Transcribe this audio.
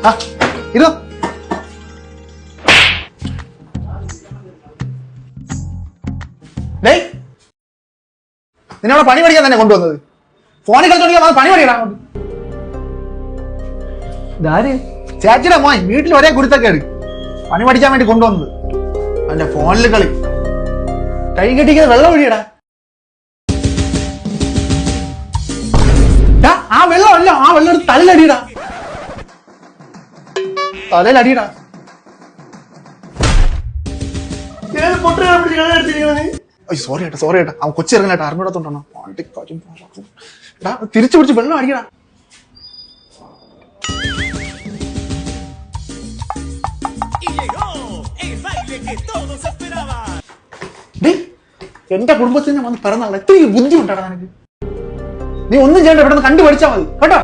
ആ ഇരുന്നോ. ഡേയ്, നിന്നവിടെ പണി പഠിക്കാൻ തന്നെ കൊണ്ടുവന്നത്. ഫോണിൽ കളിച്ചോണ്ടിരിക്കാൻ പണി പഠിക്കണം അങ്ങോട്ട്. ഇതാര്? ചേച്ചിയുടെ മോൻ. വീട്ടിൽ ഒരേ കുരുത്തക്കേട്. പണി പഠിക്കാൻ വേണ്ടി കൊണ്ടുവന്നത്. അവന്റെ ഫോണിൽ കളി. കൈ കെട്ടിക്കുന്നത് വെള്ളം ഒഴിയടാ. ആ വെള്ളം അല്ല, ആ വെള്ളം എടുത്ത് തലയിലടിയടാ. തലയിലടിയടാ. സോറി ഏട്ടാ, സോറി ഏട്ടാ. അവൻ കൊച്ചി ഇറങ്ങാട്ടാ. അറിഞ്ഞൂടത്തോണ്ടാണോ തിരിച്ചു പിടിച്ച് വെള്ളം അടിക്കടാ. എന്റെ കുടുംബത്തിന് വന്ന് പിറന്നാളെ എത്ര ബുദ്ധിമുട്ടാണ് നിനക്ക്. നീ ഒന്നും ചെയ്യണ്ട, ഇവിടെ നിന്ന് കണ്ടുപഠിച്ചാൽ മതി കേട്ടോ.